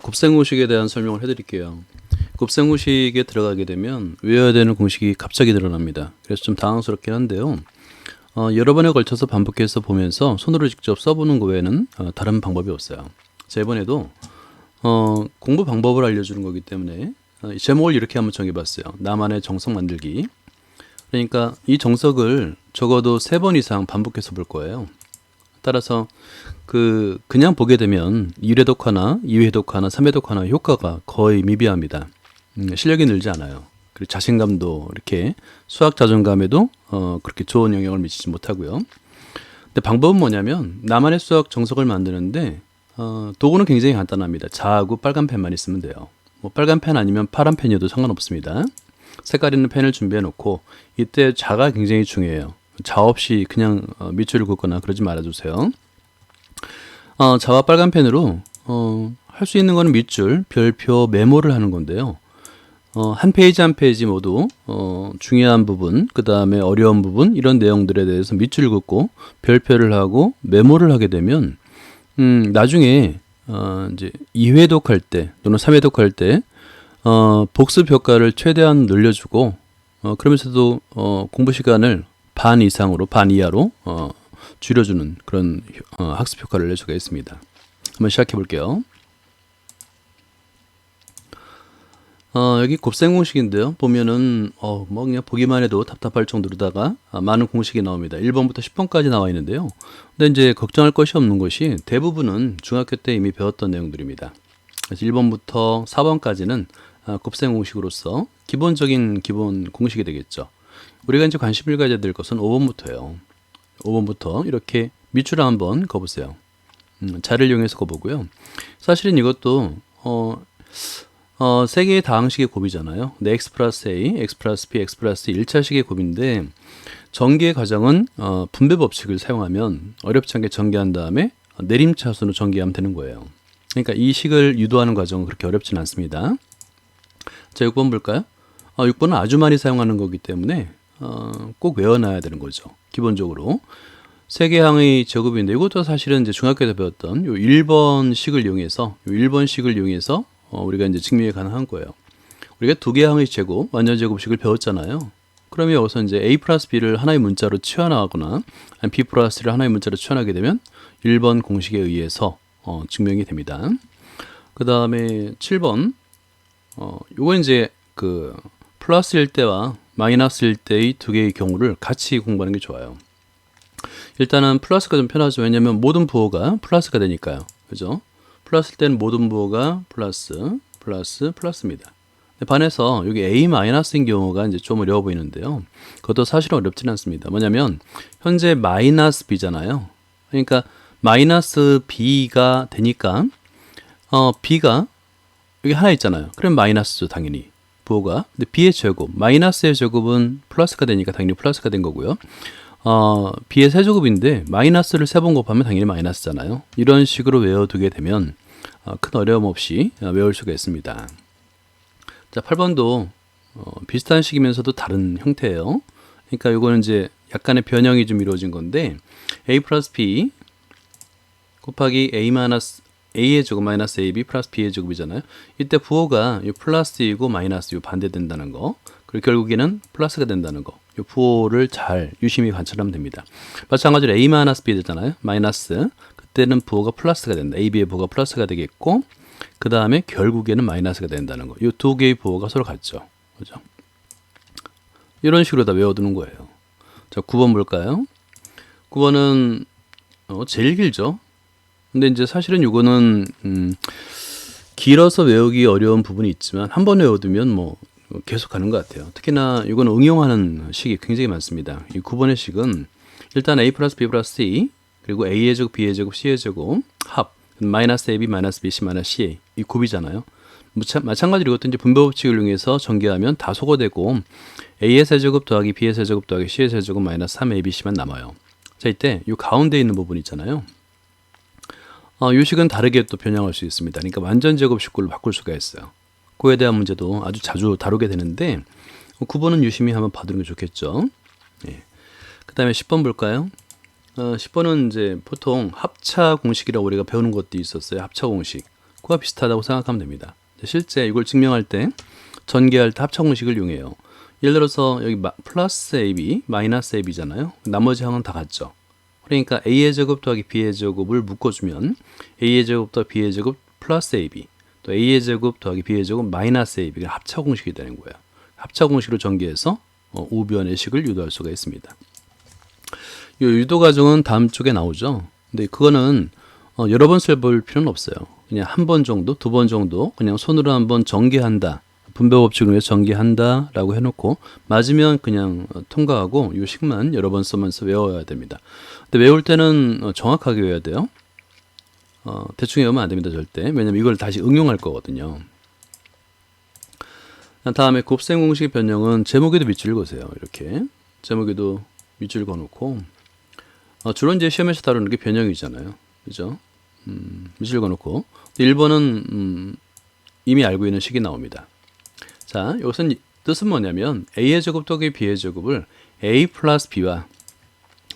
곱셈공식에 대한 설명을 해드릴게요. 곱셈공식에 들어가게 되면 외워야 되는 공식이 갑자기 늘어납니다. 그래서 좀 당황스럽긴 한데요. 여러 번에 걸쳐서 반복해서 보면서 손으로 직접 써보는 거 외에는 다른 방법이 없어요. 자, 이번에도 공부 방법을 알려주는 거기 때문에 제목을 이렇게 한번 정해봤어요. 나만의 정석 만들기. 그러니까 이 정석을 적어도 3번 이상 반복해서 볼 거예요. 따라서 그냥 보게 되면 1회독하나 2회독하나 3회독하나 효과가 거의 미비합니다. 실력이 늘지 않아요. 그리고 자신감도 이렇게 수학 자존감에도 그렇게 좋은 영향을 미치지 못하고요. 근데 방법은 뭐냐면 나만의 수학 정석을 만드는데 도구는 굉장히 간단합니다. 자하고 빨간 펜만 있으면 돼요. 뭐 빨간 펜 아니면 파란 펜이어도 상관없습니다. 색깔 있는 펜을 준비해 놓고 이때 자가 굉장히 중요해요. 자 없이 그냥 밑줄을 긋거나 그러지 말아주세요. 자와 빨간 펜으로 할 수 있는 거는 밑줄, 별표, 메모를 하는 건데요. 한 페이지 한 페이지 모두 중요한 부분, 그 다음에 어려운 부분 이런 내용들에 대해서 밑줄을 긋고 별표를 하고 메모를 하게 되면 나중에 이제 2회독 할 때 또는 3회독 할 때 복습 효과를 최대한 늘려주고 그러면서도 공부 시간을 반 이상으로, 반 이하로 줄여주는 그런 학습 효과를 낼 수가 있습니다. 한번 시작해 볼게요. 여기 곱셈 공식인데요. 보면은 뭐 그냥 보기만 해도 답답할 정도로다가 많은 공식이 나옵니다. 1번부터 10번까지 나와 있는데요. 근데 이제 걱정할 것이 없는 것이 대부분은 중학교 때 이미 배웠던 내용들입니다. 그래서 1번부터 4번까지는 곱셈 공식으로서 기본 공식이 되겠죠. 우리가 이제 관심을 가져야 될 것은 5번부터예요. 5번부터 이렇게 밑줄을 한번 그어보세요. 자를 이용해서 그어보고요. 사실은 이것도 3개의 다항식의 곱이잖아요. 근데 x 플러스 a, x 플러스 b, x 플러스 1차식의 곱인데 전개의 과정은 분배 법칙을 사용하면 어렵지 않게 전개한 다음에 내림차순으로 전개하면 되는 거예요. 그러니까 이 식을 유도하는 과정은 그렇게 어렵지는 않습니다. 자, 6번 볼까요? 6번은 아주 많이 사용하는 거기 때문에 꼭 외워놔야 되는 거죠. 기본적으로 3개 항의 제곱인데 이것도 사실은 이제 중학교 때 배웠던 요 1번 식을 이용해서 우리가 이제 증명이 가능한 거예요. 우리가 2개 항의 제곱, 완전 제곱식을 배웠잖아요. 그러면 여기서 이제 a 플러스 b를 하나의 문자로 치환하거나 b 플러스를 하나의 문자로 치환하게 되면 1번 공식에 의해서 증명이 됩니다. 그 다음에 7번 요거 이제 플러스일 때와 마이너스일 때의 2개의 경우를 같이 공부하는 게 좋아요. 일단은 플러스가 좀 편하죠. 왜냐면 모든 부호가 플러스가 되니까요. 그죠? 플러스일 때는 모든 부호가 플러스입니다. 반해서 여기 a-인 경우가 이제 좀 어려워 보이는데요. 그것도 사실은 어렵지는 않습니다. 뭐냐면 현재 마이너스 b잖아요. 그러니까 마이너스 b가 되니까 b가 여기 하나 있잖아요. 그럼 마이너스죠, 당연히. 부호가. 근데 b의 제곱, 마이너스의 제곱은 플러스가 되니까 당연히 플러스가 된 거고요. b의 세제곱인데 마이너스를 3번 곱하면 당연히 마이너스잖아요. 이런 식으로 외워두게 되면 큰 어려움 없이 외울 수가 있습니다. 자, 8번도 비슷한 식이면서도 다른 형태예요. 그러니까 이거는 이제 약간의 변형이 좀 이루어진 건데 a 플러스 b 곱하기 a의 제곱 마이너스 ab 플러스 b의 제곱이잖아요. 이때 부호가 이 플러스이고 마이너스 이 반대된다는 거. 그리고 결국에는 플러스가 된다는 거. 이 부호를 잘 유심히 관찰하면 됩니다. 마찬가지로 a 마이너스 b 되잖아요. 마이너스. 그때는 부호가 플러스가 된다. ab의 부호가 플러스가 되겠고 그 다음에 결국에는 마이너스가 된다는 거. 이 2개의 부호가 서로 같죠. 그죠? 이런 식으로 다 외워두는 거예요. 자, 9번 볼까요? 9번은 제일 길죠. 근데 이제 사실은 이거는 길어서 외우기 어려운 부분이 있지만 한 번 외워두면 뭐 계속 가는 것 같아요. 특히나 이건 응용하는 식이 굉장히 많습니다. 이 9번의 식은 일단 a 플러스 b 플러스 c 그리고 a의 제곱, b의 제곱, c의 제곱 합 마이너스 ab, 마이너스 bc, 마이너스 ca 이 곱이잖아요. 마찬가지로 이것도 이제 분배 법칙을 이용해서 전개하면 다 소거되고 a의 세제곱 더하기 b의 세제곱 더하기 c의 세제곱 마이너스 3abc만 남아요. 자, 이때 이 가운데 있는 부분 있잖아요. 이 식은 다르게 또 변형할 수 있습니다. 그러니까 완전 제곱식으로 바꿀 수가 있어요. 그에 대한 문제도 아주 자주 다루게 되는데 9번은 유심히 한번 봐두는 게 좋겠죠. 예. 그 다음에 10번 볼까요? 10번은 이제 보통 합차 공식이라고 우리가 배우는 것도 있었어요. 합차 공식. 그와 비슷하다고 생각하면 됩니다. 실제 이걸 증명할 때 전개할 때 합차 공식을 이용해요. 예를 들어서 여기 플러스 AB, 마이너스 AB잖아요. 나머지 항은 다 같죠. 그러니까 A의 제곱 더하기 B의 제곱을 묶어주면 A의 제곱 더하기 B의 제곱 플러스 AB, 또 A의 제곱 더하기 B의 제곱 마이너스 AB가 합차 공식이 되는 거예요. 합차 공식으로 전개해서 우변의 식을 유도할 수가 있습니다. 이 유도 과정은 다음 쪽에 나오죠. 근데 그거는 여러 번 써볼 필요는 없어요. 그냥 한 번 정도, 두 번 정도 그냥 손으로 한번 전개한다. 분배 법칙을 위해서 전개한다 라고 해놓고 맞으면 그냥 통과하고 이 식만 여러 번 쓰면서 외워야 됩니다. 근데 외울 때는 정확하게 외워야 돼요. 대충 외우면 안 됩니다, 절대. 왜냐면 이걸 다시 응용할 거거든요. 다음에 곱셈 공식의 변형은 제목에도 밑줄을 그으세요. 이렇게 제목에도 밑줄 그어놓고 주로 이제 시험에서 다루는 게 변형이잖아요. 그죠? 밑줄 그어놓고 1번은 이미 알고 있는 식이 나옵니다. 자, 여기서 뜻은 뭐냐면 A의 제곱 더하기 B의 제곱을 A 플러스 B와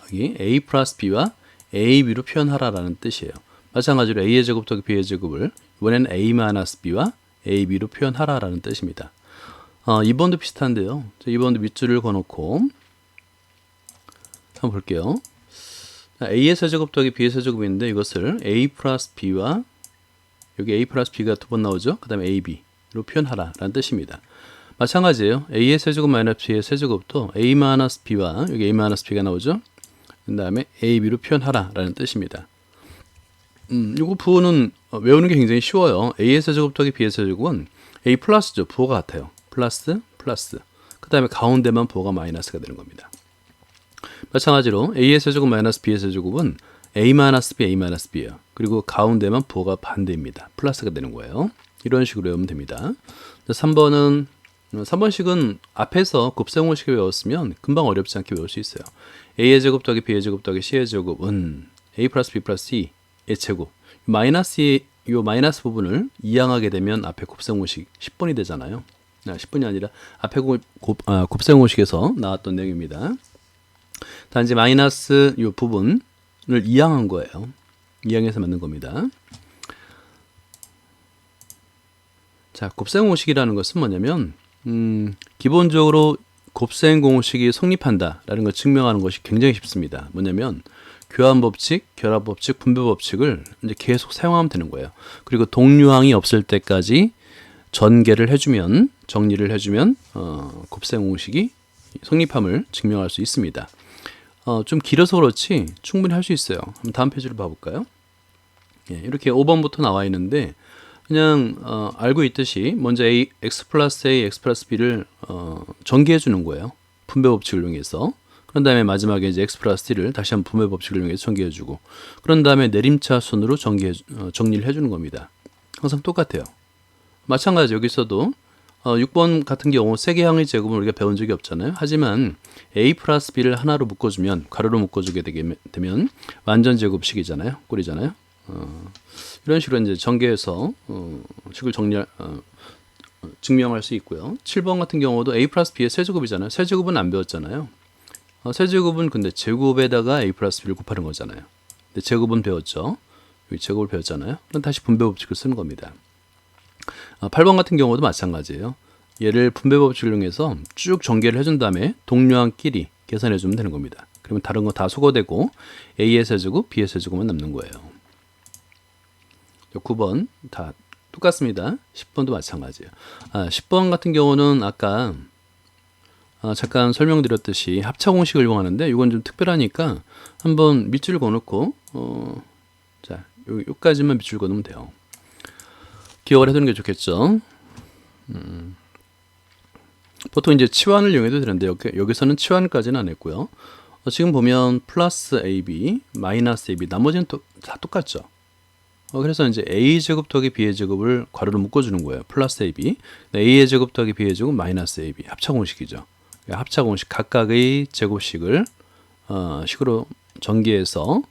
여기 A 플러스 B와 AB로 표현하라라는 뜻이에요. 마찬가지로 A의 제곱 더하기 B의 제곱을 이번에는 A 마이너스 B와 AB로 표현하라라는 뜻입니다. 2번도 비슷한데요. 2번도 밑줄을 그어놓고 한번 볼게요. A의 세제곱 더하기 B의 세제곱인데 이것을 A 플러스 B와 여기 A 플러스 B가 두 번 나오죠. 그 다음에 AB로 표현하라 라는 뜻입니다. 마찬가지예요. A의 세제곱 마이너스 B의 세제곱도 A 마이너스 B와 여기 A 마이너스 B가 나오죠. 그 다음에 AB로 표현하라 라는 뜻입니다. 이거 부호는 외우는 게 굉장히 쉬워요. A의 세제곱 더하기 B의 세제곱은 A 플러스죠. 부호가 같아요. 플러스 플러스 그 다음에 가운데만 부호가 마이너스가 되는 겁니다. 마찬가지로 A의 세제곱 마이너스 B의 세제곱은 A 마이너스 B, A 마이너스 B예요. 그리고 가운데만 부호가 반대입니다. 플러스가 되는 거예요. 이런 식으로 외우면 됩니다. 3번식은 앞에서 곱셈공식을 외웠으면 금방 어렵지 않게 외울 수 있어요. A의 제곱 더하기 B의 제곱 더하기 C의 제곱은 A 플러스 B 플러스 C의 제곱. 마이너스 요 마이너스 부분을 이항하게 되면 앞에 곱셈공식 10번이 되잖아요. 10번이 아니라 앞에 곱셈공식에서 나왔던 내용입니다. 단지 마이너스 요 부분을 이항한 거예요. 이항해서 만든 겁니다. 자, 곱셈 공식이라는 것은 뭐냐면 기본적으로 곱셈 공식이 성립한다라는 걸 증명하는 것이 굉장히 쉽습니다. 뭐냐면 교환 법칙, 결합 법칙, 분배 법칙을 이제 계속 사용하면 되는 거예요. 그리고 동류항이 없을 때까지 전개를 해주면, 정리를 해주면 곱셈 공식이 성립함을 증명할 수 있습니다. 좀 길어서 그렇지 충분히 할 수 있어요. 한번 다음 페이지를 봐볼까요? 예, 이렇게 5번부터 나와 있는데 그냥 알고 있듯이 먼저 x 플러스 a, x 플러스 b를 전개해 주는 거예요. 분배 법칙을 이용해서. 그런 다음에 마지막에 이제 x 플러스 d를 다시 한번 분배 법칙을 이용해서 전개해 주고 그런 다음에 내림차순으로 정리를 해주는 겁니다. 항상 똑같아요. 마찬가지 여기서도 6번 같은 경우 세개 항의 제곱은 우리가 배운 적이 없잖아요. 하지만 a 플러스 b를 하나로 묶어주면 가로로 묶어주게 되면 완전 제곱식이잖아요. 꼴이잖아요. 이런 식으로 이제 전개해서 식을 증명할 수 있고요. 7번 같은 경우도 a 플러스 b의 세제곱이잖아요. 세제곱은 안 배웠잖아요. 세제곱은 근데 제곱에다가 a 플러스 b를 곱하는 거잖아요. 근데 제곱은 배웠죠. 여기 제곱을 배웠잖아요. 그럼 다시 분배 법칙을 쓰는 겁니다. 8번 같은 경우도 마찬가지예요. 얘를 분배 법칙을 이용해서 쭉 전개를 해준 다음에 동류항끼리 계산해 주면 되는 겁니다. 그러면 다른 거 다 소거되고 a의 세제곱, b의 세제곱만 남는 거예요. 9번 다 똑같습니다. 10번도 마찬가지예요. 10번 같은 경우는 아까 잠깐 설명드렸듯이 합차 공식을 이용하는데 이건 좀 특별하니까 한번 밑줄을 그어놓고 자, 여기까지만 밑줄 그어놓으면 돼요. 기억을 해두는 게 좋겠죠. 보통 이제 치환을 이용해도 되는데 여기서는 치환까지는 안 했고요. 지금 보면 플러스 AB, 마이너스 AB 나머지는 다 똑같죠. 그래서 이제 A 제곱 더하기 B의 제곱을 괄호로 묶어주는 거예요. 플러스 AB, A의 제곱 더하기 B의 제곱 마이너스 AB 합차 공식이죠. 합차 공식 각각의 제곱식을 식으로 전개해서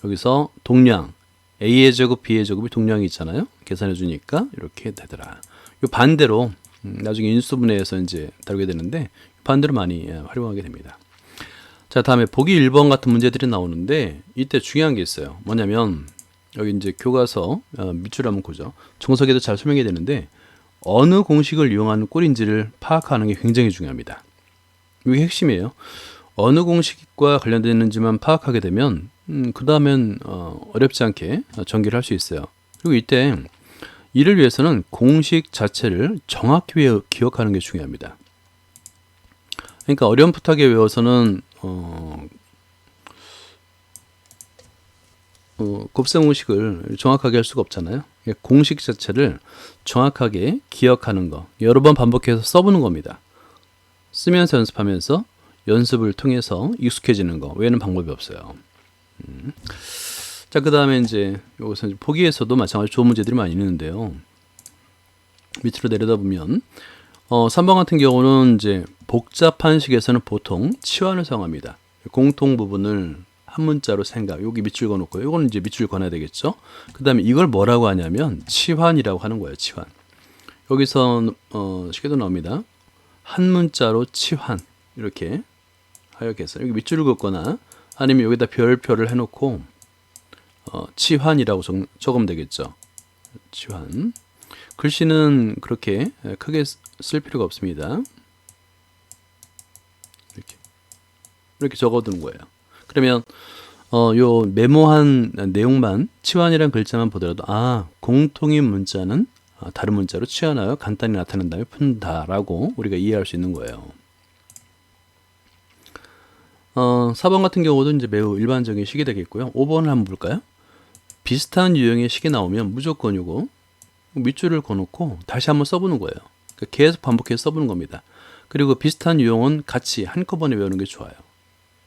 여기서 동량 A의 제곱, B의 제곱이 동량이 있잖아요. 계산해 주니까 이렇게 되더라. 이 반대로 나중에 인수분해에서 이제 다루게 되는데 반대로 많이 활용하게 됩니다. 자, 다음에 보기 1번 같은 문제들이 나오는데 이때 중요한 게 있어요. 뭐냐면 여기 이제 교과서 밑줄 한번 보죠. 정석에도 잘 설명해야 되는데 어느 공식을 이용하는 꼴인지를 파악하는 게 굉장히 중요합니다. 이게 핵심이에요. 어느 공식과 관련되는지만 파악하게 되면 그 다음엔 어렵지 않게 전개를 할 수 있어요. 그리고 이때 이를 위해서는 공식 자체를 정확히 기억하는 게 중요합니다. 그러니까 어렴풋하게 외워서는 곱셈 공식을 정확하게 할 수가 없잖아요. 공식 자체를 정확하게 기억하는 거, 여러 번 반복해서 써보는 겁니다. 쓰면서 연습하면서 연습을 통해서 익숙해지는 거 외에는 방법이 없어요. 자, 그 다음에 이제 여기서 보기에서도 마찬가지로 좋은 문제들이 많이 있는데요. 밑으로 내려다보면 3번 같은 경우는 이제 복잡한 식에서는 보통 치환을 사용합니다. 공통 부분을 한 문자로 생각, 여기 밑줄 그어놓고요. 이거는 이제 밑줄 그어놔야 되겠죠. 그 다음에 이걸 뭐라고 하냐면 치환이라고 하는 거예요. 치환. 여기서 식에도 나옵니다. 한 문자로 치환 이렇게 하여해서 여기 밑줄을 긋거나 아니면 여기다 별표를 해놓고 치환이라고 적으면 되겠죠. 치환. 글씨는 그렇게 크게 쓸 필요가 없습니다. 이렇게 적어두는 거예요. 그러면 요 메모한 내용만 치환이라는 글자만 보더라도 공통인 문자는 다른 문자로 치환하여 간단히 나타낸 다음에 푼다라고 우리가 이해할 수 있는 거예요. 4번 같은 경우도 이제 매우 일반적인 식이 되겠고요. 5번을 한번 볼까요? 비슷한 유형의 식이 나오면 무조건 요거 밑줄을 그어놓고 다시 한번 써보는 거예요. 그러니까 계속 반복해서 써보는 겁니다. 그리고 비슷한 유형은 같이 한꺼번에 외우는 게 좋아요.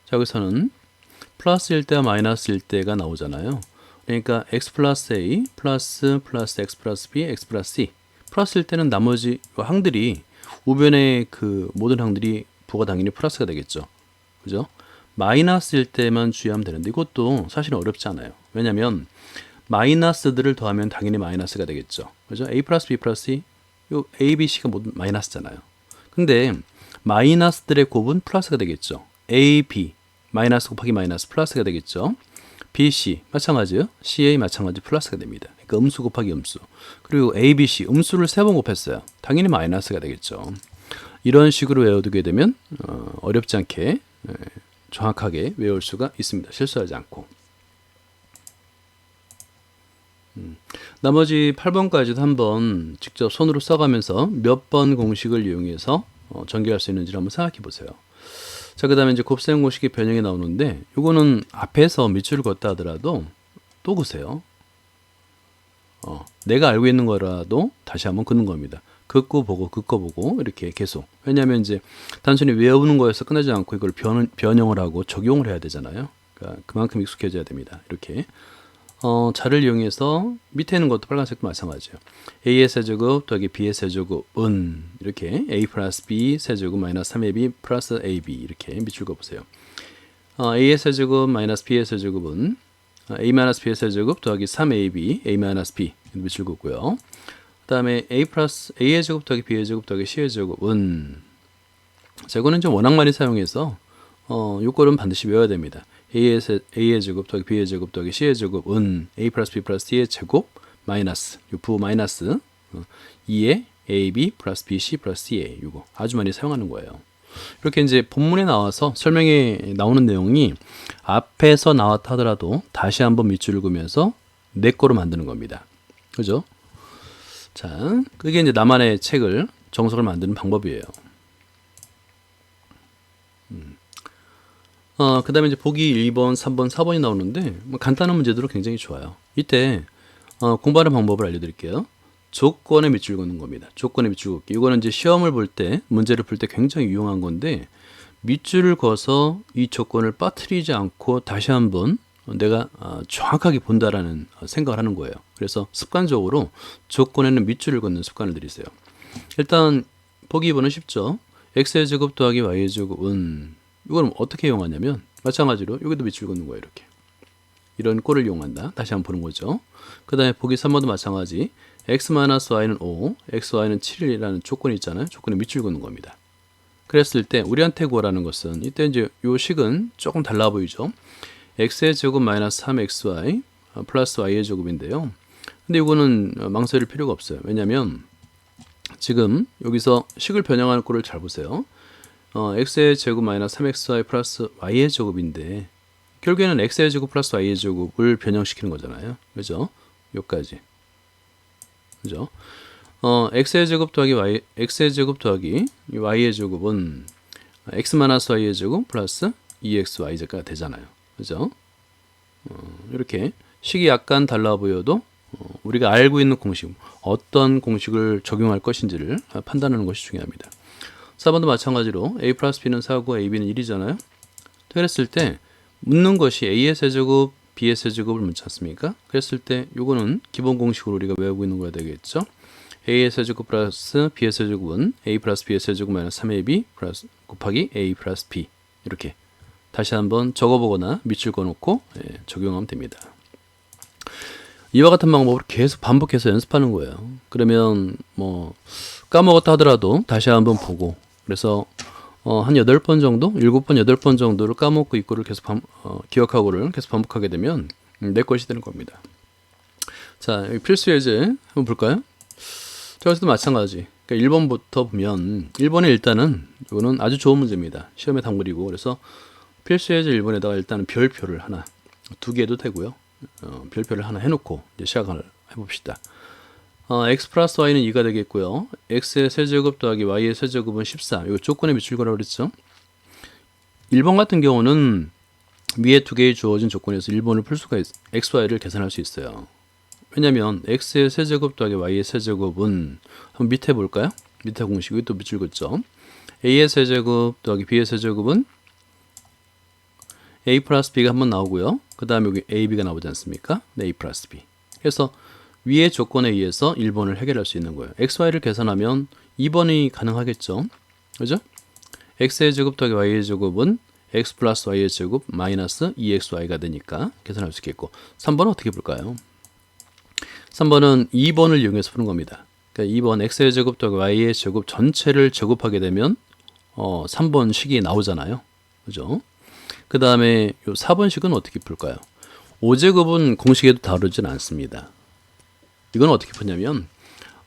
자, 여기서는 플러스일 때와 마이너스일 때가 나오잖아요. 그러니까 x 플러스 a 플러스 x 플러스 b x 플러스 c 플러스일 때는 나머지 항들이 우변의 그 모든 항들이 부가 당연히 플러스가 되겠죠. 그죠? 마이너스일 때만 주의하면 되는데 이것도 사실은 어렵지 않아요. 왜냐하면 마이너스들을 더하면 당연히 마이너스가 되겠죠. 그죠? a 플러스 b 플러스 c 요 a, b, c가 모두 마이너스잖아요. 근데 마이너스들의 곱은 플러스가 되겠죠. a, b 마이너스 곱하기 마이너스 플러스가 되겠죠. b, c 마찬가지요. c, a 마찬가지 플러스가 됩니다. 그러니까 음수 곱하기 음수. 그리고 a, b, c 음수를 3번 곱했어요. 당연히 마이너스가 되겠죠. 이런 식으로 외워두게 되면 어렵지 않게 정확하게 외울 수가 있습니다. 실수하지 않고. 나머지 8번까지도 한번 직접 손으로 써가면서 몇 번 공식을 이용해서 전개할 수 있는지를 한번 생각해 보세요. 자, 그 다음에 이제 곱셈 공식이 변형이 나오는데 이거는 앞에서 밑줄을 걷다 하더라도 또 그세요. 내가 알고 있는 거라도 다시 한번 긋는 겁니다. 긋고 보고 이렇게 계속. 왜냐하면 이제 단순히 외우는 거에서 끝나지 않고 이걸 변형을 하고 적용을 해야 되잖아요. 그러니까 그만큼 익숙해져야 됩니다. 이렇게. 자를 이용해서 밑에 있는 것도 빨간색도 마찬가지예요. a의 세제곱 더하기 b의 세제곱은 이렇게 a 플러스 b 세제곱 마이너스 3ab 플러스 ab 이렇게 밑줄 그어보세요. a의 세제곱 마이너스 b의 세제곱은 a 마이너스 b의 세제곱 더하기 3ab a 마이너스 b 밑줄 긋고요. 그 다음에 a 플러스 a의 제곱 더하기 b의 제곱 더하기 c의 제곱은 이거는 좀 워낙 많이 사용해서 요거는 반드시 외워야 됩니다. a의 제곱 더하기 b의 제곱 더하기 c의 제곱은 a 플러스 b 플러스 c의 제곱 마이너스 요 부 마이너스 2의 ab 플러스 bc 플러스 ca 요거 아주 많이 사용하는 거예요. 이렇게 이제 본문에 나와서 설명에 나오는 내용이 앞에서 나왔다 하더라도 다시 한번 밑줄을 그으면서 내 거로 만드는 겁니다. 그죠? 자, 그게 이제 나만의 책을 정석을 만드는 방법이에요. 그 다음에 이제 보기 1번, 3번, 4번이 나오는데 간단한 문제들은 굉장히 좋아요. 이때 공부하는 방법을 알려드릴게요. 조건에 밑줄 긋는 겁니다. 조건에 밑줄 긋기. 이거는 이제 시험을 볼 때, 문제를 풀 때 굉장히 유용한 건데 밑줄을 그어서 이 조건을 빠뜨리지 않고 다시 한번 내가 정확하게 본다라는 생각을 하는 거예요. 그래서 습관적으로 조건에는 밑줄을 긋는 습관을 들이세요. 일단 보기 2번은 쉽죠. x의 제곱 더하기 y의 제곱은 이걸 어떻게 이용하냐면 마찬가지로 여기도 밑줄 긋는 거예요. 이렇게 이런 꼴을 이용한다. 다시 한번 보는 거죠. 그 다음에 보기 3번도 마찬가지 x-y는 5, xy는 7이라는 조건이 있잖아요. 조건에 밑줄 긋는 겁니다. 그랬을 때 우리한테 구하라는 것은 이때 이제 요 식은 조금 달라 보이죠. x의 제곱 마이너스 3xy 플러스 y의 제곱인데요. 근데 이거는 망설일 필요가 없어요. 왜냐면 지금 여기서 식을 변형하는 꼴을 잘 보세요. x의 제곱 마이너스 3xy 플러스 y의 제곱인데 결국에는 x의 제곱 플러스 y의 제곱을 변형시키는 거잖아요. 그죠? 여기까지. 그죠? x의 제곱 더하기 x의 제곱 더하기 y의 제곱은 x 마이너스 y의 제곱 플러스 2xyz가 되잖아요. 그죠? 이렇게 식이 약간 달라 보여도 우리가 알고 있는 공식, 어떤 공식을 적용할 것인지를 판단하는 것이 중요합니다. 4번도 마찬가지로 a 플러스 b는 4고 ab는 1이잖아요. 그랬을 때 묻는 것이 a의 세제곱, b의 세제곱을 묻지 않습니까? 그랬을 때 이거는 기본 공식으로 우리가 외우고 있는 거야 되겠죠. a의 세제곱 플러스 b의 세제곱은 a 플러스 b의 세제곱 마이너스 3ab 플러스 곱하기 a 플러스 b 이렇게 다시 한번 적어보거나 밑줄 그어놓고 적용하면 됩니다. 이와 같은 방법으로 계속 반복해서 연습하는 거예요. 그러면 뭐 까먹었다 하더라도 다시 한번 보고 그래서 한 8번 정도, 7번, 8번 정도를 까먹고 이거를 계속 기억하고를 계속 반복하게 되면 내 것이 되는 겁니다. 자, 여기 필수 예제 한번 볼까요? 자, 여기서도 마찬가지. 그러니까 1번부터 보면 1번에 일단은 이거는 아주 좋은 문제입니다. 시험에 당물이고 그래서 필수 예제 1번에다가 일단은 별표를 하나, 2개 해도 되고요. 별표를 하나 해놓고 이제 시작을 해봅시다. x 플러스 y는 2가 되겠고요. x의 세제곱 더하기 y의 세제곱은 14. 이거 조건에 미칠 거라고 그랬죠. 1번 같은 경우는 위에 2개의 주어진 조건에서 1번을 풀 수가 x, y를 계산할 수 있어요. 왜냐면 x의 세제곱 더하기 y의 세제곱은 한번 밑에 볼까요? 밑에 공식이 또 밑줄 긋죠. a의 세제곱 더하기 b의 세제곱은 a 플러스 b가 한번 나오고요. 그 다음에 여기 ab가 나오지 않습니까? 네, a 플러스 b. 그래서 위의 조건에 의해서 1번을 해결할 수 있는 거예요. xy를 계산하면 2번이 가능하겠죠. 그죠? x의 제곱 더하기 y의 제곱은 x 플러스 y의 제곱 마이너스 2xy가 되니까 계산할 수 있겠고 3번은 어떻게 볼까요? 3번은 2번을 이용해서 푸는 겁니다. 그러니까 2번 x의 제곱 더하기 y의 제곱 전체를 제곱하게 되면 3번 식이 나오잖아요. 그죠? 그 다음에 4번식은 어떻게 풀까요? 5제곱은 공식에도 다루진 않습니다. 이건 어떻게 푸냐면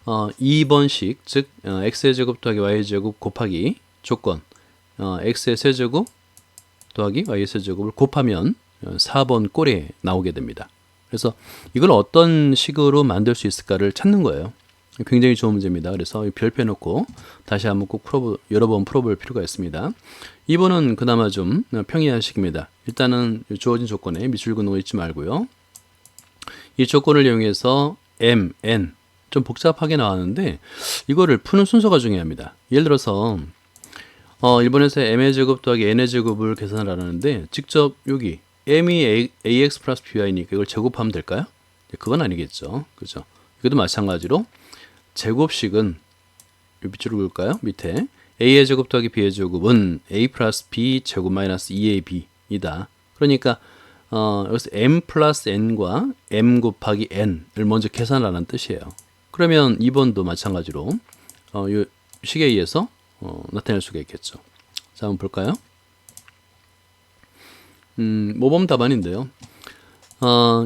2번식 즉 x의 제곱 더하기 y의 제곱 곱하기 조건 x의 세제곱 더하기 y의 세제곱을 곱하면 4번 꼴에 나오게 됩니다. 그래서 이걸 어떤 식으로 만들 수 있을까를 찾는 거예요. 굉장히 좋은 문제입니다. 그래서 별표 해놓고 다시 한번 꼭 여러 번 풀어볼 필요가 있습니다. 2번은 그나마 좀 평이한 식입니다. 일단은 주어진 조건에 밑줄 긋는 거 잊지 말고요. 이 조건을 이용해서 m, n 좀 복잡하게 나왔는데 이거를 푸는 순서가 중요합니다. 예를 들어서 1번에서 m의 제곱 더하기 n의 제곱을 계산을 하는데 직접 여기 m이 ax 플러스 by니까 이걸 제곱하면 될까요? 그건 아니겠죠. 그죠? 이것도 마찬가지로 제곱식은 밑줄을 그을까요? 밑에 a의 제곱 더하기 b의 제곱은 a 플러스 b 제곱 마이너스 2ab이다. 그러니까 여기서 m 플러스 n과 m 곱하기 n을 먼저 계산하라는 뜻이에요. 그러면 2번도 마찬가지로 이 식에 의해서 나타낼 수가 있겠죠. 자, 한번 볼까요? 모범 답안인데요.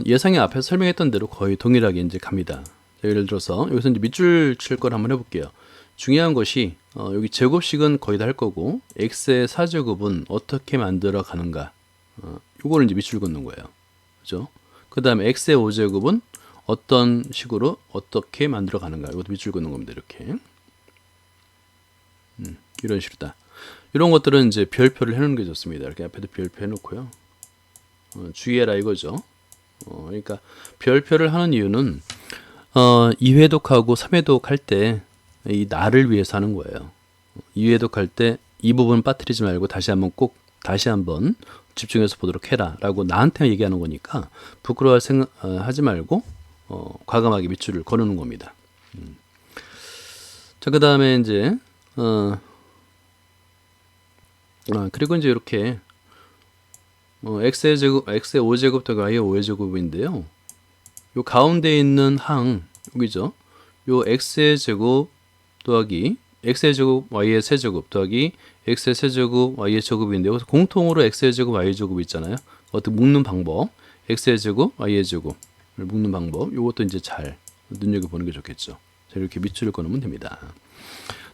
예상에 앞에서 설명했던 대로 거의 동일하게 이제 갑니다. 자, 예를 들어서 여기서 이제 밑줄 칠 걸 한번 해볼게요. 중요한 것이 여기 제곱식은 거의 다 할 거고 x의 4제곱은 어떻게 만들어 가는가 이거를 이제 밑줄 긋는 거예요. 그죠? 그 다음에 x의 5제곱은 어떤 식으로 어떻게 만들어 가는가 이것도 밑줄 긋는 겁니다. 이렇게 이런 식으로다. 이런 것들은 이제 별표를 해놓는 게 좋습니다. 이렇게 앞에도 별표 해놓고요. 주의해라 이거죠. 그러니까 별표를 하는 이유는 2회독하고 3회독 할 때 이 나를 위해서 하는 거예요. 2회독 할 때 이 부분 빠뜨리지 말고 다시 한번 집중해서 보도록 해라 라고 나한테 얘기하는 거니까 부끄러워 하지 말고 과감하게 밑줄을 거는 겁니다. 자, 그 다음에 이제 그리고 이제 이렇게 x의 5제곱 더하기 y의 5의 제곱인데요. 요 가운데 있는 항 여기죠. 요 x의 제곱 더하기 x의 제곱 y의 세제곱 더하기 x의 세제곱 y의 제곱인데 여기서 공통으로 x의 제곱 y의 제곱이 있잖아요. 어떻게 묶는 방법 x의 제곱, y의 제곱을 묶는 방법. 이것도 이제 잘 눈여겨보는 게 좋겠죠. 자, 이렇게 밑줄을 그어놓으면 됩니다.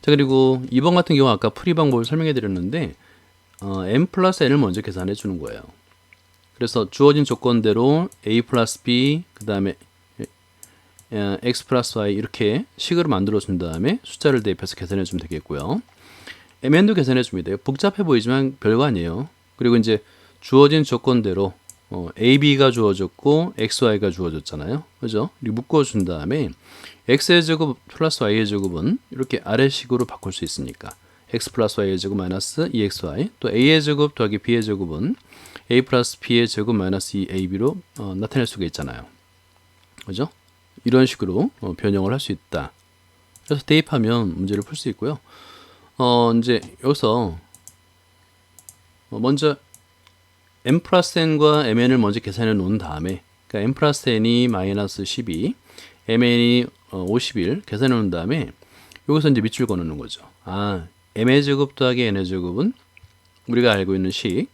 자, 그리고 2번 같은 경우 아까 풀이 방법을 설명해 드렸는데 m 플러스 n을 먼저 계산해 주는 거예요. 그래서 주어진 조건대로 a 플러스 b 그 다음에 x 플러스 y 이렇게 식으로 만들어 준 다음에 숫자를 대입해서 계산해 주면 되겠고요. mn도 계산해 줍니다. 복잡해 보이지만 별거 아니에요. 그리고 이제 주어진 조건대로 a, b가 주어졌고 x, y가 주어졌잖아요. 그죠? 그리고 묶어 준 다음에 x의 제곱 플러스 y의 제곱은 이렇게 아래식으로 바꿀 수 있으니까 x 플러스 y의 제곱 마이너스 2xy, 또 a의 제곱 더하기 b의 제곱은 a 플러스 b의 제곱 마이너스 2ab로 나타낼 수가 있잖아요. 그죠? 이런 식으로 변형을 할 수 있다. 그래서 대입하면 문제를 풀 수 있고요. 이제 여기서 먼저 m 플러스 n과 mn을 먼저 계산해 놓은 다음에, 그러니까 m 플러스 n이 마이너스 12, mn이 51 계산해 놓은 다음에 여기서 이제 밑줄 그어 놓는 거죠. m의 제곱 더하기 n의 제곱은 우리가 알고 있는 식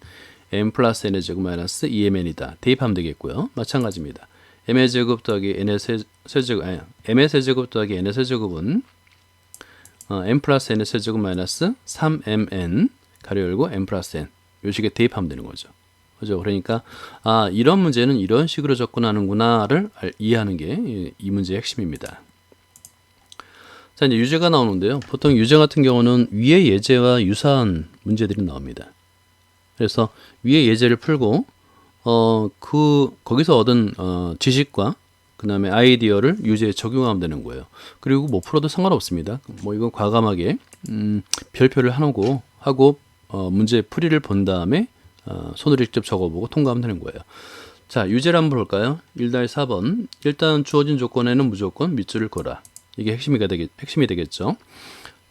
m 플러스 n의 제곱 마이너스 2mn이다. 대입하면 되겠고요. 마찬가지입니다. m의 제곱 더하기 n의 세제곱, m의 세제곱 더하기 n의 세제곱은 m 플러스 n의 세제곱 마이너스 3mn 가로 열고 m 플러스 n 요 식에 대입하면 되는 거죠. 그죠? 그러니까 이런 문제는 이런 식으로 접근하는구나를 이해하는 게 이 문제의 핵심입니다. 자, 이제 유제가 나오는데요. 보통 유제 같은 경우는 위의 예제와 유사한 문제들이 나옵니다. 그래서 위의 예제를 풀고 거기서 얻은 지식과 그 다음에 아이디어를 유제에 적용하면 되는 거예요. 그리고 못 풀어도 상관없습니다. 뭐 이건 과감하게 별표를 하고 문제 풀이를 본 다음에 손으로 직접 적어보고 통과하면 되는 거예요. 자, 유제를 한번 볼까요? 1-4번. 일단 주어진 조건에는 무조건 밑줄을 그어라. 이게 핵심이 되겠죠.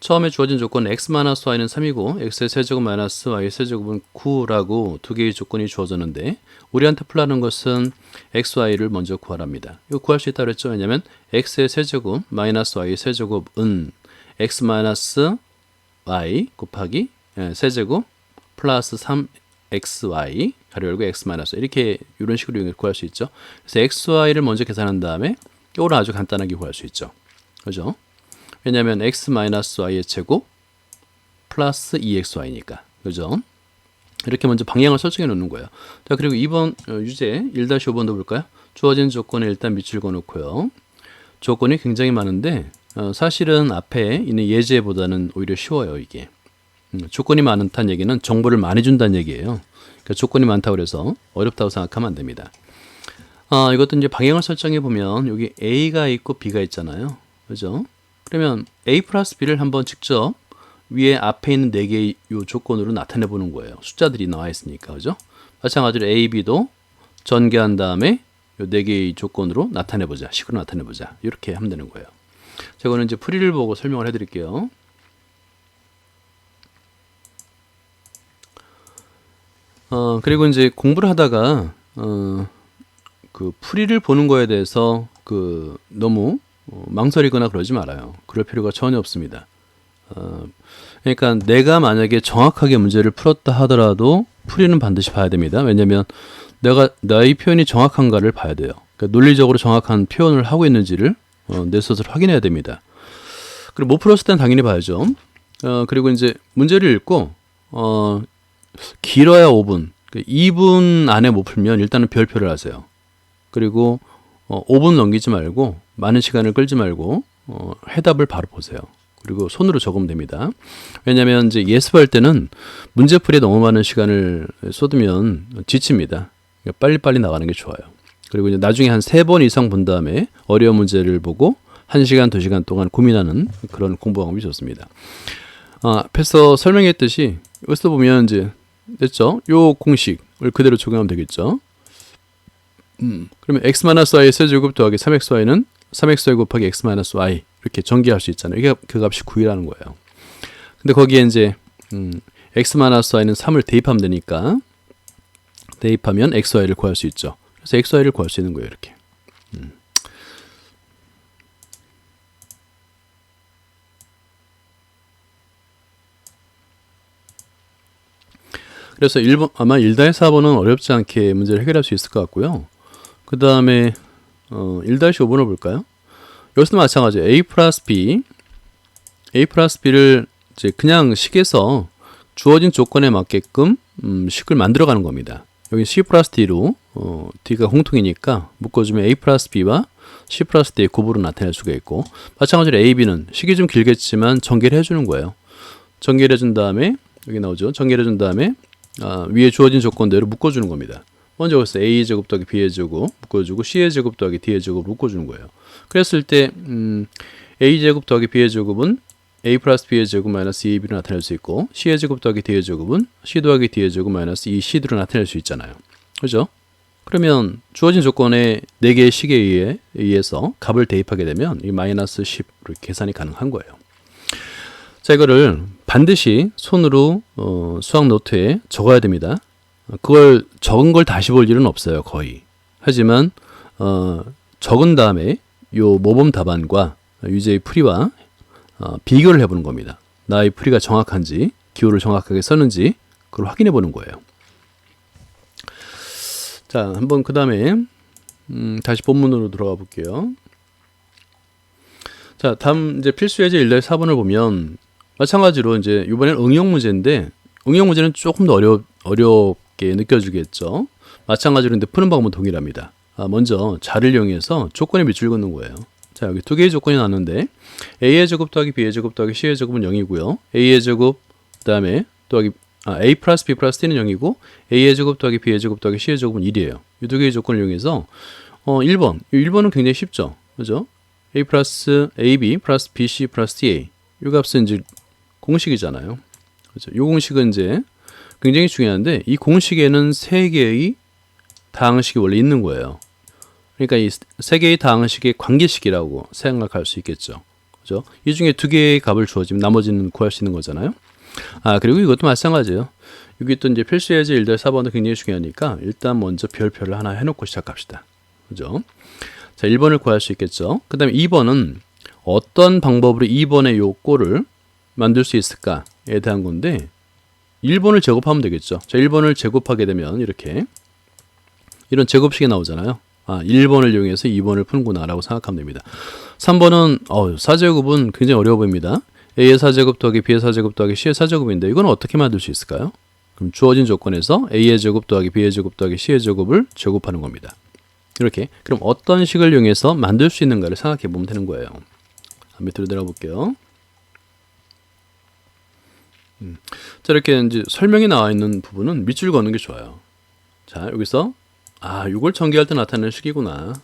처음에 주어진 조건은 x-y는 3이고 x의 세제곱 마이너스 y의 세제곱은 9라고 두 개의 조건이 주어졌는데 우리한테 풀라는 것은 x, y를 먼저 구하랍니다. 이거 구할 수 있다고 그랬죠. 왜냐하면 x의 세제곱 마이너스 y의 세제곱은 x 마이너스 y 곱하기 세제곱 플러스 3xy 가로 열고 x 마이너스 이렇게 이런 식으로 구할 수 있죠. 그래서 x, y를 먼저 계산한 다음에 이거를 아주 간단하게 구할 수 있죠. 그죠? 왜냐하면 x 마이너스 y의 제곱 플러스 2xy니까. 그죠? 이렇게 먼저 방향을 설정해 놓는 거예요. 자, 그리고 2번 유제 1-5번도 볼까요? 주어진 조건에 일단 밑줄 그어 놓고요. 조건이 굉장히 많은데 사실은 앞에 있는 예제보다는 오히려 쉬워요, 이게. 조건이 많다는 얘기는 정보를 많이 준다는 얘기예요. 그러니까 조건이 많다고 그래서 어렵다고 생각하면 안 됩니다. 이것도 이제 방향을 설정해 보면 여기 A가 있고 B가 있잖아요. 그죠? 그러면 A 플러스 B를 한번 직접 위에 앞에 있는 4개의 요 조건으로 나타내 보는 거예요. 숫자들이 나와 있으니까. 그죠? 마찬가지로 A, B도 전개한 다음에 요 4개의 조건으로 나타내 보자. 식으로 나타내 보자. 이렇게 하면 되는 거예요. 자, 이거는 이제 풀이를 보고 설명을 해 드릴게요. 그리고 이제 공부를 하다가 그 풀이를 보는 거에 대해서 너무 망설이거나 그러지 말아요. 그럴 필요가 전혀 없습니다. 그러니까 내가 만약에 정확하게 문제를 풀었다 하더라도 풀이는 반드시 봐야 됩니다. 왜냐하면 나의 표현이 정확한가를 봐야 돼요. 그러니까 논리적으로 정확한 표현을 하고 있는지를 내 스스로 확인해야 됩니다. 그리고 못 풀었을 때는 당연히 봐야죠. 그리고 이제 문제를 읽고 길어야 5분, 2분 안에 못 풀면 일단은 별표를 하세요. 그리고 5분 넘기지 말고 많은 시간을 끌지 말고 해답을 바로 보세요. 그리고 손으로 적으면 됩니다. 왜냐하면 이제 예습할 때는 문제풀이에 너무 많은 시간을 쏟으면 지칩니다. 그러니까 빨리빨리 나가는 게 좋아요. 그리고 이제 나중에 한 3번 이상 본 다음에 어려운 문제를 보고 1시간, 2시간 동안 고민하는 그런 공부 방법이 좋습니다. 앞에서 설명했듯이 여기서 보면 이제 됐죠? 요 공식을 그대로 적용하면 되겠죠? 그러면 x-y의 세제곱 더하기 3xy는 3xy 곱하기 x-y 이렇게 전개할 수 있잖아요. 이게 그 값이 9이라는 거예요. 근데 거기에 이제 x-y는 3을 대입하면 되니까 대입하면 xy를 구할 수 있죠. 그래서 xy를 구할 수 있는 거예요. 이렇게. 그래서 아마 1-4번은 어렵지 않게 문제를 해결할 수 있을 것 같고요. 그 다음에 1-5번을 볼까요? 여기서도 마찬가지예요. A 플러스 B를 이제 그냥 식에서 주어진 조건에 맞게끔 식을 만들어가는 겁니다. 여기 C 플러스 D로 D가 공통이니까 묶어주면 A 플러스 B와 C 플러스 D의 곱으로 나타낼 수가 있고, 마찬가지로 A, B는 식이 좀 길겠지만 전개를 해주는 거예요. 전개를 해준 다음에 여기 나오죠. 전개를 해준 다음에 위에 주어진 조건대로 묶어주는 겁니다. 먼저 여기서 A의 제곱 더하기 B의 제곱 묶어주고 C의 제곱 더하기 D의 제곱 묶어주는 거예요. 그랬을 때 A 제곱 더하기 B의 제곱은 A 플러스 B의 제곱 마이너스 2B로 나타낼 수 있고, C의 제곱 더하기 D의 제곱은 C 더하기 D의 제곱 마이너스 2CD로 나타낼 수 있잖아요. 그죠? 그러면 주어진 조건의 4개의 식에 의해서 값을 대입하게 되면 이 마이너스 10으로 계산이 가능한 거예요. 자, 이거를 반드시 손으로 수학 노트에 적어야 됩니다. 그걸 적은 걸 다시 볼 일은 없어요, 거의. 하지만 적은 다음에 요 모범 답안과 유제의 풀이와 비교를 해보는 겁니다. 나의 풀이가 정확한지, 기호를 정확하게 썼는지 그걸 확인해 보는 거예요. 자, 한번 그 다음에 다시 본문으로 들어가 볼게요. 자, 다음 이제 필수 예제 1-4번을 보면 마찬가지로 이제 이번에는 응용 문제인데, 응용 문제는 조금 더 어렵게 느껴지겠죠. 마찬가지로 근데 푸는 방법은 동일합니다. 먼저 자를 이용해서 조건의 밑줄 긋는 거예요. 자, 여기 두 개의 조건이 나왔는데 A의 제곱 더하기 B의 제곱 더하기 C의 제곱은 0이고요. A의 제곱 그다음에 더하기 A 플러스 B 플러스 T는 0이고 A의 제곱 더하기 B의 제곱 더하기 C의 제곱은 1이에요. 이 두 개의 조건을 이용해서 1번. 1번은 굉장히 쉽죠. 그죠? A 플러스 AB 플러스 BC 플러스 TA. 이 값은 이제 공식이잖아요. 그죠? 이 공식은 이제 굉장히 중요한데, 이 공식에는 세 개의 다항식이 원래 있는 거예요. 그러니까 이 세 개의 다항식의 관계식이라고 생각할 수 있겠죠. 그죠? 이 중에 두 개의 값을 주어지면 나머지는 구할 수 있는 거잖아요. 그리고 이것도 마찬가지예요. 여기 또 이제 필수 예제 1-4번도 굉장히 중요하니까 일단 먼저 별표를 하나 해놓고 시작합시다. 그죠? 자, 1번을 구할 수 있겠죠. 그 다음에 2번은 어떤 방법으로 2번의 요 꼴을 만들 수 있을까에 대한 건데, 1번을 제곱하면 되겠죠. 자, 1번을 제곱하게 되면 이렇게 이런 제곱식이 나오잖아요. 1번을 이용해서 2번을 푸는구나 라고 생각하면 됩니다. 3번은 4제곱은 굉장히 어려워 보입니다. A의 4제곱 더하기 B의 4제곱 더하기 C의 4제곱인데 이건 어떻게 만들 수 있을까요? 그럼 주어진 조건에서 A의 제곱 더하기 B의 제곱 더하기 C의 제곱을 제곱하는 겁니다. 이렇게. 그럼 어떤 식을 이용해서 만들 수 있는가를 생각해 보면 되는 거예요. 밑으로 내려가 볼게요. 자, 이렇게 이제 설명이 나와 있는 부분은 밑줄 걷는 게 좋아요. 자, 여기서 이걸 전개할 때 나타나는 식이구나.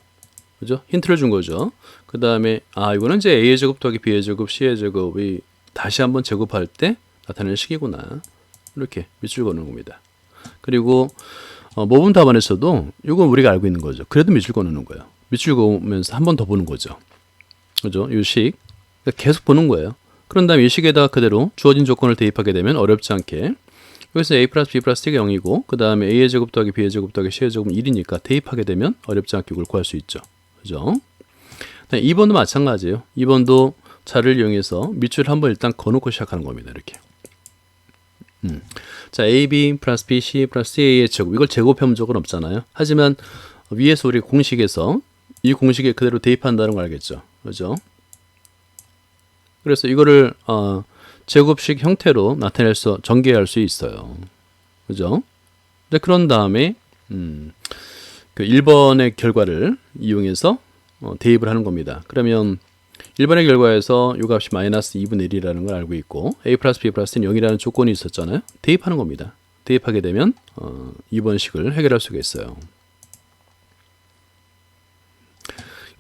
그죠? 힌트를 준 거죠. 그 다음에 이거는 이제 A의 제곱 더하기 B의 제곱 C의 제곱이 다시 한번 제곱할 때 나타나는 식이구나. 이렇게 밑줄 걷는 겁니다. 그리고 모범 답안에서도 이건 우리가 알고 있는 거죠. 그래도 밑줄 걷는 거예요. 밑줄 그으면서 한 번 더 보는 거죠. 그죠? 이 식. 그러니까 계속 보는 거예요. 그런 다음에 이 식에다가 그대로 주어진 조건을 대입하게 되면 어렵지 않게, 여기서 A 플러스 B 플러스 T가 0이고 그 다음에 A의 제곱 더하기 B의 제곱 더하기 C의 제곱은 1이니까 대입하게 되면 어렵지 않게 이걸 구할 수 있죠. 그죠? 2번도 마찬가지예요. 2번도 자를 이용해서 밑줄을 한번 일단 거놓고 시작하는 겁니다. 이렇게. 자, AB 플러스 BC 플러스 A의 제곱, 이걸 제곱해본 적은 없잖아요. 하지만 위에서 우리 공식에서 이 공식에 그대로 대입한다는 걸 알겠죠. 그죠? 그래서 이거를 제곱식 형태로 나타내서 전개할 수 있어요. 그죠? 그런 다음에 그 1번의 결과를 이용해서 대입을 하는 겁니다. 그러면 1번의 결과에서 이 값이 마이너스 2분의 1이라는 걸 알고 있고 A 플러스 B 플러스는 0이라는 조건이 있었잖아요. 대입하는 겁니다. 대입하게 되면 2번식을 해결할 수가 있어요.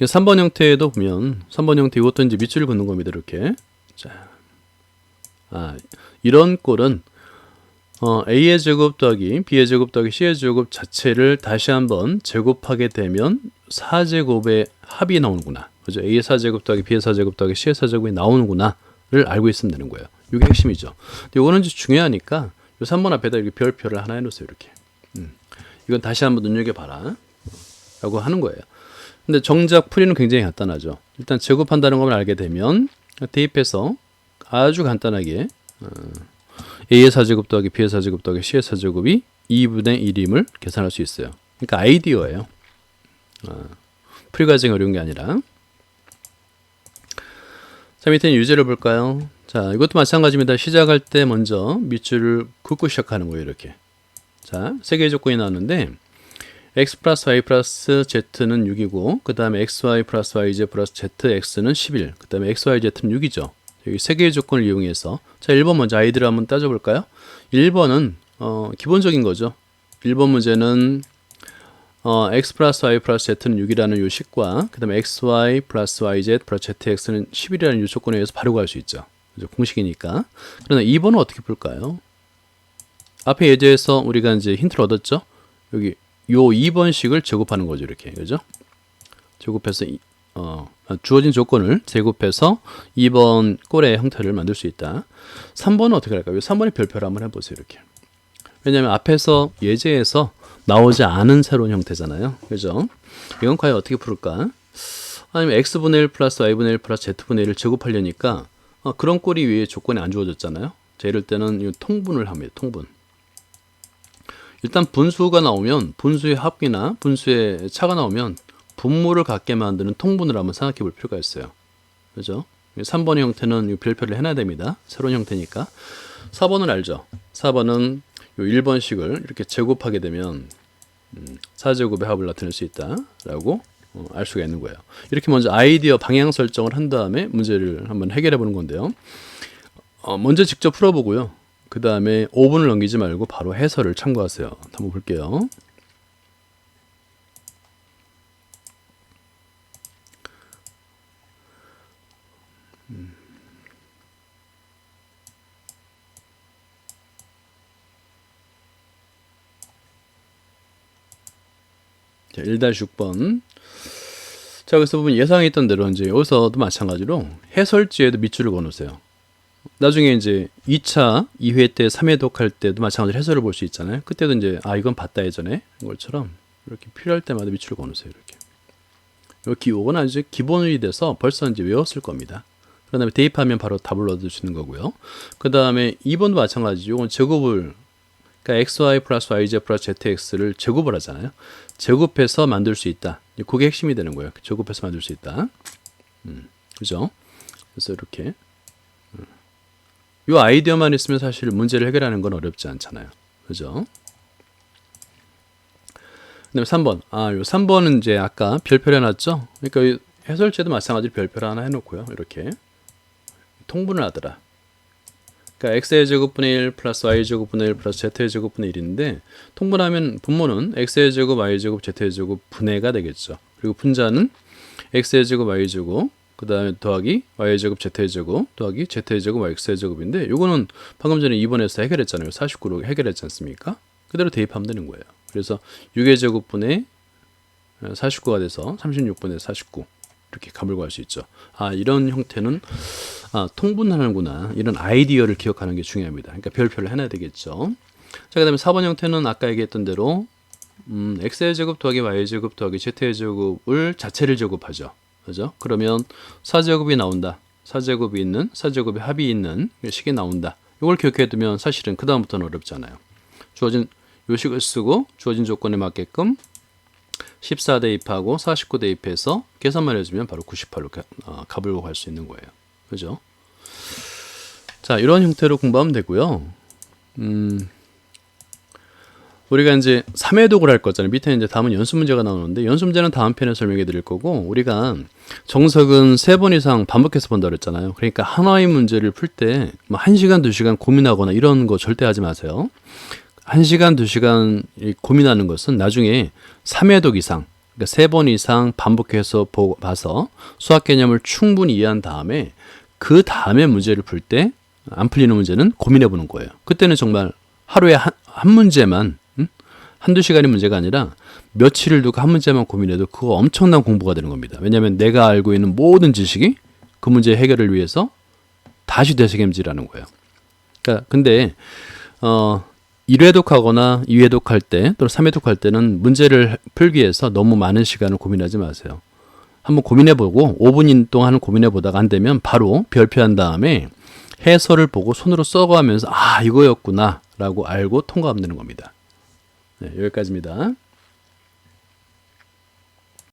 3번 형태에도 보면 3번 형태 이것도 이제 밑줄을 긋는 겁니다. 이렇게. 자, 이런 꼴은 A의 제곱 더하기 B의 제곱 더하기 C의 제곱 자체를 다시 한번 제곱하게 되면 4제곱의 합이 나오는구나. 그죠? A의 4제곱 더하기 B의 4제곱 더하기 C의 4제곱이 나오는구나를 알고 있으면 되는 거예요. 이게 핵심이죠. 근데 이거는 중요하니까 이 3번 앞에다 이렇게 별표를 하나 해놓으세요. 이렇게. 이건 다시 한번 눈여겨봐라 라고 하는 거예요. 근데 정작 풀이는 굉장히 간단하죠. 일단 제곱한다는 것을 알게 되면 대입해서 아주 간단하게 A의 4제곱 더하기 B의 4제곱 더하기 C의 4제곱이 2분의 1임을 계산할 수 있어요. 그러니까 아이디어예요. 풀이 과정이 어려운 게 아니라. 자, 밑에는 유제를 볼까요? 자, 이것도 마찬가지입니다. 시작할 때 먼저 밑줄을 긋고 시작하는 거예요. 이렇게. 자, 세 개의 조건이 나왔는데 x 플러스 y 플러스 z는 6이고 그 다음에 xy 플러스 yz 플러스 zx는 11, 그 다음에 xyz는 6이죠. 여기 세 개의 조건을 이용해서 자, 1번 먼저 아이들을 한번 따져볼까요? 1번은 기본적인 거죠. 1번 문제는 x 플러스 y 플러스 z는 6이라는 요 식과 그 다음에 xy 플러스 yz 플러스 zx는 11이라는 요 조건에 의해서 바로 구할 수 있죠. 그죠? 공식이니까. 그러나 2번은 어떻게 풀까요? 앞에 예제에서 우리가 이제 힌트를 얻었죠. 여기 요 2번식을 제곱하는 거죠. 이렇게. 그죠? 제곱해서 주어진 조건을 제곱해서 2번 꼴의 형태를 만들 수 있다. 3번은 어떻게 할까요? 3번의 별표를 한번 해보세요. 이렇게. 왜냐하면 앞에서 예제에서 나오지 않은 새로운 형태잖아요. 그죠? 이건 과연 어떻게 풀을까? 아니면 x분의 1 플러스 y분의 1 플러스 z분의 1을 제곱하려니까 그런 꼴이 위에 조건이 안 주어졌잖아요. 자, 이럴 때는 이 통분을 합니다. 통분. 일단 분수가 나오면 분수의 합이나 분수의 차가 나오면 분모를 갖게 만드는 통분을 한번 생각해 볼 필요가 있어요. 그죠? 3번의 형태는 별표를 해놔야 됩니다. 새로운 형태니까. 4번은 알죠? 4번은 요 1번식을 이렇게 제곱하게 되면 4제곱의 합을 나타낼 수 있다라고 알 수가 있는 거예요. 이렇게 먼저 아이디어 방향 설정을 한 다음에 문제를 한번 해결해 보는 건데요. 먼저 직접 풀어보고요. 그 다음에 5분을 넘기지 말고 바로 해설을 참고하세요. 한번 볼게요. 자, 1-6번. 자, 여기서 보면 예상했던 대로 이제 여기서도 마찬가지로 해설지에도 밑줄을 그어놓으세요. 나중에 이제 2차, 2회 때, 3회 독할 때도 마찬가지로 해설을 볼 수 있잖아요. 그때도 이제 이건 봤다 예전에 이것처럼 이렇게 필요할 때마다 밑줄을 그어놓으세요. 이렇게. 여기 요건 아주 기본이 돼서 벌써 이제 외웠을 겁니다. 그 다음에 대입하면 바로 답을 얻을 수 있는 거고요. 그 다음에 2번도 마찬가지죠. 이건 제곱을 그러니까 xy 플러스 yz 플러스 zx를 제곱을 하잖아요. 제곱해서 만들 수 있다. 그게 핵심이 되는 거예요. 제곱해서 만들 수 있다. 그죠? 그래서 이렇게 이 아이디어만 있으면 사실 문제를 해결하는 건 어렵지 않잖아요. 그죠? 그다음에 3번. 요 3번은 이제 아까 별표를 해놨죠? 그러니까 이 해설지에도 마찬가지로 별표를 하나 해놓고요. 이렇게 통분을 하더라. 그러니까 x의 제곱분의 1 플러스 y의 제곱분의 1 플러스 z의 제곱분의 1인데 통분하면 분모는 x의 제곱, y의 제곱, z의 제곱 분해가 되겠죠. 그리고 분자는 x의 제곱, y의 제곱, 그 다음에 더하기 y의 제곱, z의 제곱, 더하기 z의 제곱, x의 제곱인데 요거는 방금 전에 2번에서 해결했잖아요. 49로 해결했지 않습니까? 그대로 대입하면 되는 거예요. 그래서 6의 제곱분의 49가 돼서 36분의 49 이렇게 값을 구할 수 있죠. 이런 형태는 통분하는구나. 이런 아이디어를 기억하는 게 중요합니다. 그러니까 별표를 해놔야 되겠죠. 자, 그 다음에 4번 형태는 아까 얘기했던 대로 x의 제곱 더하기 y의 제곱 더하기 z의 제곱을 자체를 제곱하죠. 그죠? 그러면 4제곱이 나온다. 4제곱이 있는, 4제곱의 합이 있는 식이 나온다. 이걸 기억해 두면 사실은 그 다음부터는 어렵잖아요. 주어진 요식을 쓰고 주어진 조건에 맞게끔 14 대입하고 49 대입해서 계산만 해주면 바로 98로 값을 구할 수 있는 거예요. 그죠? 자, 이런 형태로 공부하면 되고요. 우리가 이제 3회독을 할 거잖아요. 밑에 이제 다음은 연습 문제가 나오는데 연습 문제는 다음 편에 설명해 드릴 거고 우리가 정석은 3번 이상 반복해서 본다 그랬잖아요. 그러니까 하나의 문제를 풀 때 뭐 1시간, 2시간 고민하거나 이런 거 절대 하지 마세요. 1시간, 2시간 고민하는 것은 나중에 3회독 이상, 그러니까 3번 이상 반복해서 봐서 수학 개념을 충분히 이해한 다음에 그 다음에 문제를 풀 때 안 풀리는 문제는 고민해 보는 거예요. 그때는 정말 하루에 한 문제만 한두 시간의 문제가 아니라 며칠을 두고 한 문제만 고민해도 그거 엄청난 공부가 되는 겁니다. 왜냐하면 내가 알고 있는 모든 지식이 그 문제 해결을 위해서 다시 되새김질하는 거예요. 그러니까 근데 1회독하거나 2회독할 때 또는 3회독할 때는 문제를 풀기 위해서 너무 많은 시간을 고민하지 마세요. 한번 고민해보고 5분 동안 고민해보다가 안 되면 바로 별표한 다음에 해설을 보고 손으로 써가면서 이거였구나 라고 알고 통과하면 되는 겁니다. 네, 여기까지입니다.